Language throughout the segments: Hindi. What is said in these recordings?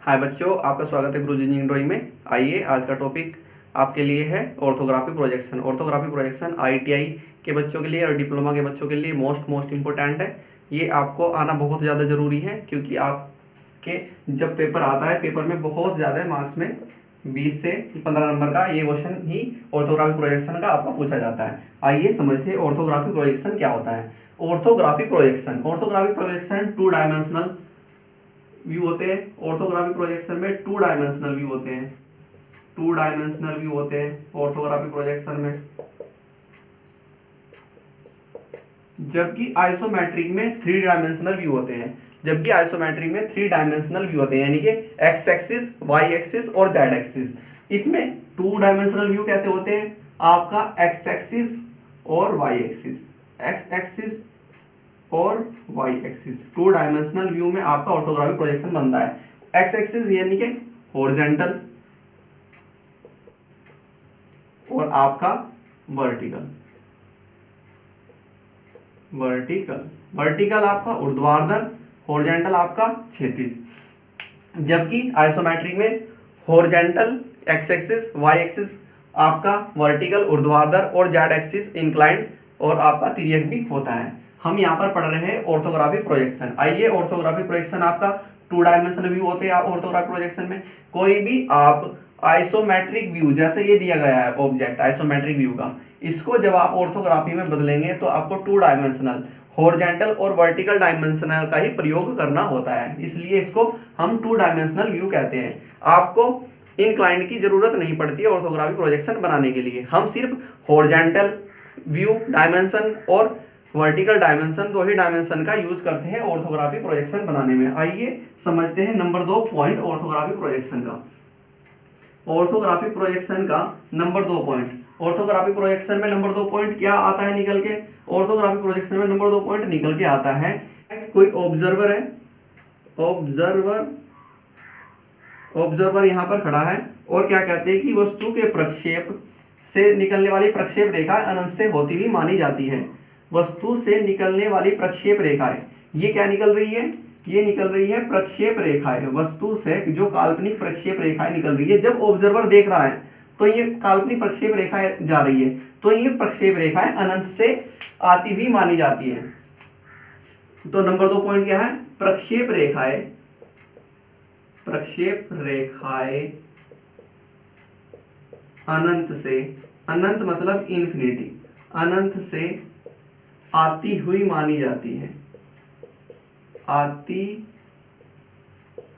हाय बच्चों, आपका स्वागत है गुरुजी इंजीनियरिंग ड्राइंग में। आइए, आज का टॉपिक आपके लिए है orthography projection. Orthography projection ITI के बच्चों के लिए और डिप्लोमा के बच्चों के लिए मोस्ट इम्पोर्टेंट है। ये आपको आना बहुत ज़्यादा ज़रूरी है, क्योंकि आपके जब पेपर आता है, पेपर में बहुत ज़्यादा मार्क्स में 20 से 15 नंबर का ये क्वेश्चन ही ऑर्थोग्राफी प्रोजेक्शन का आपका पूछा जाता है। आइए समझते हैं ऑर्थोग्राफी प्रोजेक्शन क्या होता है। ऑर्थोग्राफी प्रोजेक्शन 2 डायमेंशनल व्यू होते हैं। ऑर्थोग्राफिक प्रोजेक्शन में 2 डायमेंशनल व्यू होते हैं। 2 डायमेंशनल व्यू होते हैं ऑर्थोग्राफिक प्रोजेक्शन में, जबकि आइसोमेट्रिक में 3 डायमेंशनल व्यू होते हैं। यानी कि एक्स एक्सिस, वाई एक्सिस और जेड एक्सिस। इसमें 2 डायमेंशनल व्यू कैसे होते हैं? आपका एक्स एक्सिस और वाई एक्सिस, एक्स एक्सिस और वाई एक्सिस, 2 डायमेंशनल व्यू में आपका ऑर्थोग्राफिक प्रोजेक्शन बनता है। एक्स एक्सिस यानी कि हॉरिजॉन्टल और आपका वर्टिकल। वर्टिकल आपका ऊर्ध्वाधर, हॉरिजॉन्टल आपका क्षैतिज। जबकि आइसोमेट्रिक में horizontal X axis, Y axis आपका वर्टिकल ऊर्ध्वाधर और जेड एक्सिस इंक्लाइंड और आपका तिर्यक भी होता है। हम यहाँ पर पढ़ रहे हैं ऑर्थोग्राफिक प्रोजेक्शन। आइए, ऑर्थोग्राफिक प्रोजेक्शन आपका 2 डायमेंशनल व्यू होते हैं ऑर्थोग्राफिक प्रोजेक्शन में। कोई भी आप आइसोमेट्रिक व्यू, जैसे ये दिया गया है ऑब्जेक्ट आइसोमेट्रिक व्यू का, इसको जब आप ऑर्थोग्राफी में बदलेंगे तो आपको 2 डायमेंशनल हॉरिजॉन्टल और वर्टिकल डायमेंशनल का ही प्रयोग करना होता है। इसलिए इसको हम 2 डायमेंशनल व्यू कहते हैं। आपको इंक्लाइंड की जरूरत नहीं पड़ती है ऑर्थोग्राफिक प्रोजेक्शन बनाने के लिए। हम सिर्फ हॉरिजॉन्टल व्यू डायमेंशन और वर्टिकल डायमेंशन, 2 ही डायमेंशन का यूज करते हैं ऑर्थोग्राफिक प्रोजेक्शन बनाने में। आइए समझते हैं नंबर 2 पॉइंट ऑर्थोग्राफिक प्रोजेक्शन का। ऑर्थोग्राफिक प्रोजेक्शन का नंबर 2 पॉइंट, ऑर्थोग्राफिक प्रोजेक्शन में नंबर 2 पॉइंट क्या आता है निकल के? ऑर्थोग्राफिक प्रोजेक्शन में नंबर 2 पॉइंट निकल के आता है, कोई ऑब्जर्वर है, ऑब्जर्वर यहाँ पर खड़ा है और क्या कहते हैं कि वस्तु के प्रक्षेप से निकलने वाली प्रक्षेप रेखा अनंत से होती हुई मानी जाती है। वस्तु से निकलने वाली प्रक्षेप रेखाएं, ये क्या निकल रही है? ये निकल रही है प्रक्षेप रेखाएं। वस्तु से जो काल्पनिक प्रक्षेप रेखाएं निकल रही है, जब ऑब्जर्वर देख रहा है तो ये काल्पनिक प्रक्षेप रेखाएं जा रही है, तो ये प्रक्षेप रेखाएं अनंत से आती हुई मानी जाती है। तो नंबर 2 पॉइंट क्या है? प्रक्षेप रेखाएं अनंत से, अनंत मतलब इन्फिनिटी, अनंत से आती हुई मानी जाती है, आती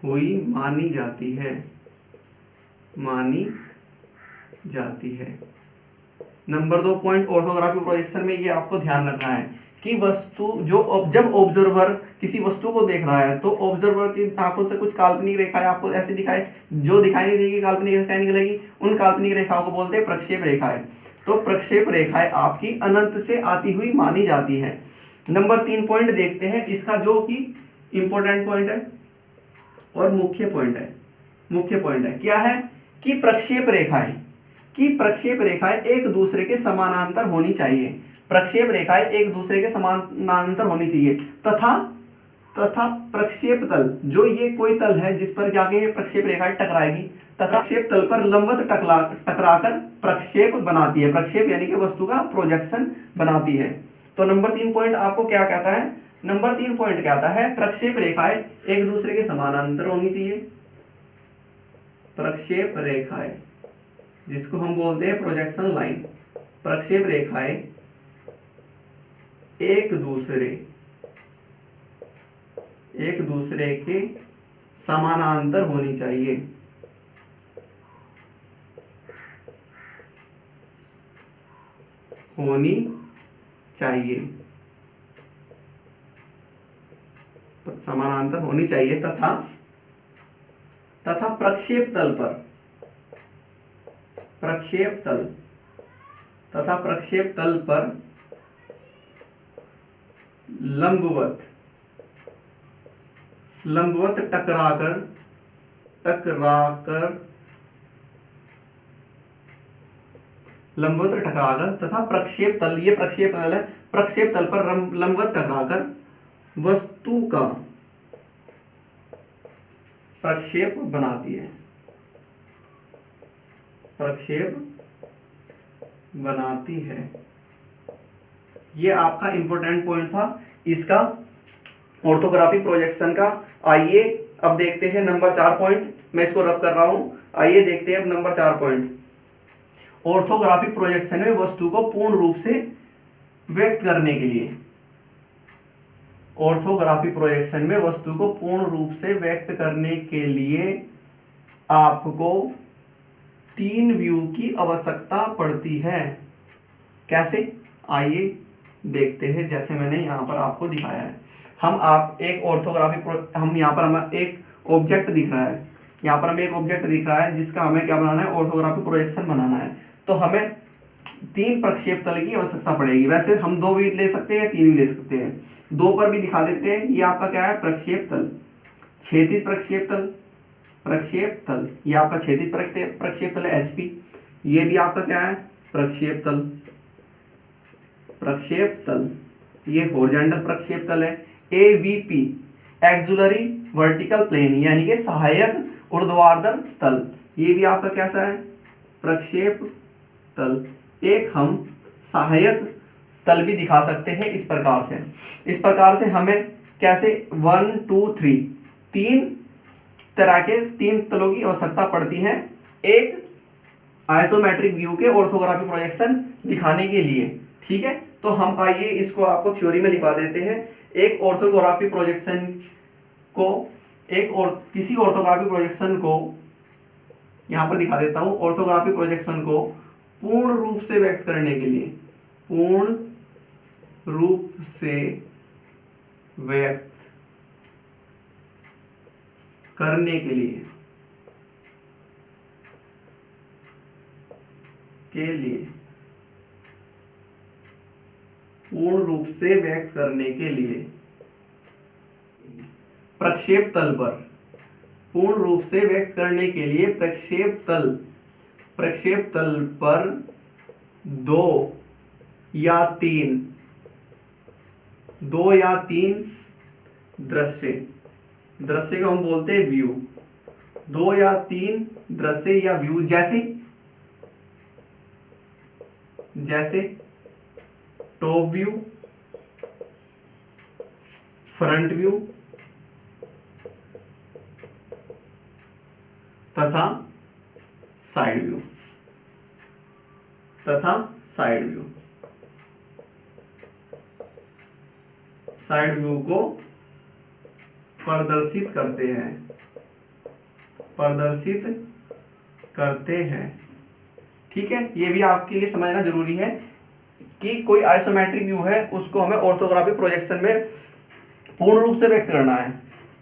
हुई मानी जाती है। नंबर 2 पॉइंट ऑर्थोग्राफिक प्रोजेक्शन में ये आपको ध्यान रखना है कि वस्तु जब ऑब्जर्वर किसी वस्तु को देख रहा है तो ऑब्जर्वर की आंखों से कुछ काल्पनिक रेखाएं आपको ऐसी दिखाई, जो दिखाई नहीं देगी, काल्पनिक रेखाएं निकलेगी, उन काल्पनिक रेखाओं को बोलते हैं प्रक्षेप रेखाएं। तो प्रक्षेप रेखाएं आपकी अनंत से आती हुई मानी जाती है। नंबर 3 पॉइंट देखते हैं इसका, जो कि इंपॉर्टेंट पॉइंट है और मुख्य पॉइंट है। क्या है? कि प्रक्षेप रेखाएं एक दूसरे के समानांतर होनी चाहिए। प्रक्षेप रेखाएं एक दूसरे के समानांतर होनी चाहिए तथा प्रक्षेप तल, जो ये कोई तल है जिस पर जाके प्रक्षेप रेखाएं टकराएगी, तथा प्रक्षेप तल पर लंबवत टकराकर प्रक्षेप बनाती है। प्रक्षेप यानी कि वस्तु का प्रोजेक्शन बनाती है। तो नंबर 3 पॉइंट आपको क्या कहता है? नंबर 3 पॉइंट कहता है प्रक्षेप रेखाएं एक दूसरे के समानांतर होनी चाहिए। प्रक्षेप रेखाएं, जिसको हम बोलते हैं प्रोजेक्शन लाइन, प्रक्षेप रेखाएं एक दूसरे के समानांतर होनी चाहिए। समानांतर होनी चाहिए तथा प्रक्षेप तल पर लंबवत टकराकर तथा प्रक्षेप तल, ये प्रक्षेप तल है, प्रक्षेप तल पर लंबवत टकराकर वस्तु प्रक्षेप बनाती है, प्रक्षेप बनाती है। ये आपका इंपॉर्टेंट पॉइंट था इसका ऑर्थोग्राफिक प्रोजेक्शन का। आइए अब देखते हैं नंबर 4 पॉइंट, मैं इसको रब कर रहा हूं। आइए देखते हैं अब नंबर 4 पॉइंट। ऑर्थोग्राफिक प्रोजेक्शन में वस्तु को पूर्ण रूप से व्यक्त करने के लिए, ऑर्थोग्राफिक प्रोजेक्शन में वस्तु को पूर्ण रूप से व्यक्त करने के लिए आपको 3 व्यू की आवश्यकता पड़ती है। कैसे, आइए देखते हैं। जैसे मैंने यहाँ पर आपको दिखाया है, हम यहाँ पर हमें एक ऑब्जेक्ट दिख रहा है, यहाँ पर हमें एक ऑब्जेक्ट दिख रहा है जिसका हमें क्या बनाना है, ऑर्थोग्राफिक प्रोजेक्शन बनाना है। तो हमें 3 प्रक्षेप तल की आवश्यकता पड़ेगी। वैसे हम 2 भी ले सकते हैं, 3 भी ले सकते हैं, 2 पर भी दिखा देते हैं। ये आपका क्या है, प्रक्षेप तल, क्षैतिज प्रक्षेप तल, प्रक्षेप तल, ये आपका क्षैतिज प्रक्षेप तल है HP। ये भी आपका क्या है, प्रक्षेप तल, प्रक्षेप तल। ये हॉरिजॉन्टल प्रक्षेप तल है। AVP एक्सुलरी वर्टिकल प्लेन, यानी कि सहायक ऊर्ध्वाधर तल, ये भी आपका कैसा है, प्रक्षेप तल। एक हम सहायक तल भी दिखा सकते हैं इस प्रकार से। इस प्रकार से हमें कैसे 1 2 3 3 तरह के 3 तलों की आवश्यकता पड़ती है एक आइसोमेट्रिक व्यू के ऑर्थोग्राफिक प्रोजेक्शन दिखाने के लिए। ठीक है, तो हम आइए इसको आपको थ्योरी में लिखा देते हैं। एक ऑर्थोग्राफिक प्रोजेक्शन को, किसी ऑर्थोग्राफिक प्रोजेक्शन को यहां पर दिखा देता हूं। ऑर्थोग्राफिक प्रोजेक्शन को पूर्ण रूप से व्यक्त करने के लिए, पूर्ण रूप से व्यक्त करने के लिए पूर्ण रूप से व्यक्त करने के लिए प्रक्षेप तल पर, पूर्ण रूप से व्यक्त करने के लिए प्रक्षेप तल पर 2 या 3 दृश्य को हम बोलते हैं व्यू। 2 या 3 दृश्य या व्यू, जैसे टॉप व्यू, फ्रंट व्यू तथा साइड व्यू, साइड व्यू को प्रदर्शित करते हैं। ठीक है, ये भी आपके लिए समझना जरूरी है कि कोई आइसोमेट्रिक व्यू है उसको हमें ऑर्थोग्राफिक प्रोजेक्शन में पूर्ण रूप से व्यक्त करना है।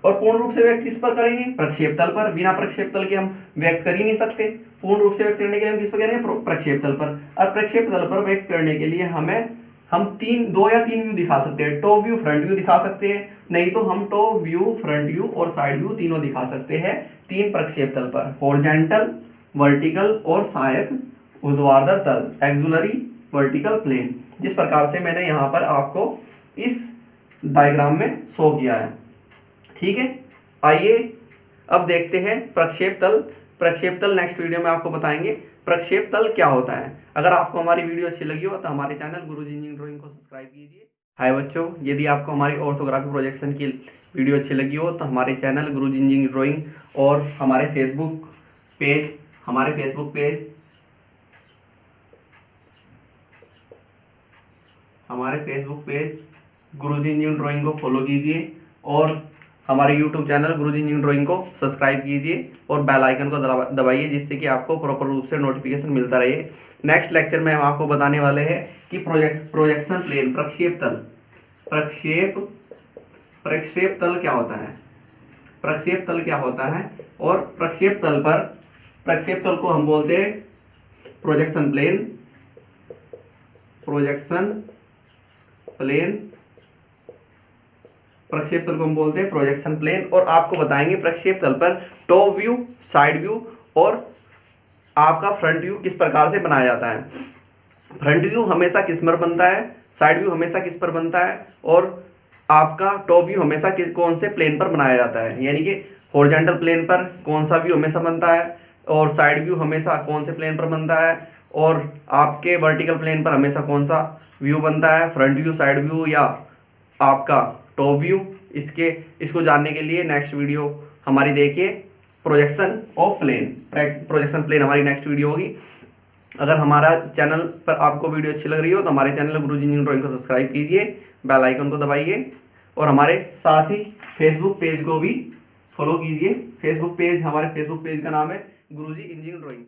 और पूर्ण रूप से व्यक्त किस पर करेंगे, प्रक्षेप तल पर। बिना प्रक्षेप तल के हम व्यक्त कर ही नहीं सकते। पूर्ण रूप से व्यक्त करने के लिए हम किस पर करेंगे, प्रक्षेप तल पर। और प्रक्षेप तल पर व्यक्त करने के लिए हम 2 या 3 व्यू दिखा सकते हैं। टॉप व्यू, फ्रंट व्यू दिखा सकते हैं, नहीं तो हम टॉप व्यू, फ्रंट व्यू और साइड व्यू तीनों दिखा सकते हैं 3 प्रक्षेप तल पर, हॉरिजॉन्टल, वर्टिकल और सहायक ऊर्ध्वाधर तल, एक्सुलरी वर्टिकल प्लेन, जिस प्रकार से मैंने यहाँ पर आपको इस डायग्राम में शो किया है। ठीक है, आइए अब देखते हैं प्रक्षेप तल नेक्स्ट वीडियो में आपको बताएंगे प्रक्षेप तल क्या होता है। अगर आपको हमारी वीडियो अच्छी लगी हो तो हमारे चैनल गुरुजी इंजीनियरिंग ड्राइंग को सब्सक्राइब कीजिए। हाय बच्चों, यदि आपको हमारी ऑर्थोग्राफिक प्रोजेक्शन की वीडियो अच्छी लगी हो तो हमारे चैनल गुरुजी इंजीनियरिंग ड्राइंग और हमारे फेसबुक पेज गुरुजी इंजीनियरिंग ड्राइंग को फॉलो कीजिए और हमारे YouTube चैनल गुरुजी इंजीनियरिंग ड्राइंग को सब्सक्राइब कीजिए और बेल आइकन को दबाइए, जिससे कि आपको प्रॉपर रूप से नोटिफिकेशन मिलता रहे। नेक्स्ट लेक्चर में हम आपको बताने वाले हैं कि प्रोजेक्शन प्लेन, प्रक्षेप तल क्या होता है, और प्रक्षेप तल को हम बोलते हैं प्रोजेक्शन प्लेन, और आपको बताएंगे प्रक्षेप तल पर टॉप व्यू, साइड व्यू और आपका फ्रंट व्यू किस प्रकार से बनाया जाता है। फ्रंट व्यू हमेशा किस पर बनता है, साइड व्यू हमेशा किस पर बनता है, और आपका टॉप व्यू हमेशा कौन से प्लेन पर बनाया जाता है। यानी कि हॉरिजॉन्टल प्लेन पर कौन सा व्यू हमेशा बनता है और साइड व्यू हमेशा कौन से प्लेन पर बनता है, और आपके वर्टिकल प्लेन पर हमेशा कौन सा व्यू बनता है, फ्रंट व्यू, साइड व्यू या आपका टॉप व्यू। इसको जानने के लिए नेक्स्ट वीडियो हमारी देखिए, projection of plane, projection plane हमारी नेक्स्ट वीडियो होगी। अगर हमारा चैनल पर आपको वीडियो अच्छी लग रही हो तो हमारे चैनल गुरुजी इंजीनियरिंग ड्राइंग को सब्सक्राइब कीजिए, बेल आइकन को दबाइए और हमारे साथ ही फेसबुक पेज को भी फॉलो कीजिए। हमारे फेसबुक पेज का नाम है गुरुजी इंजीनियरिंग ड्राइंग।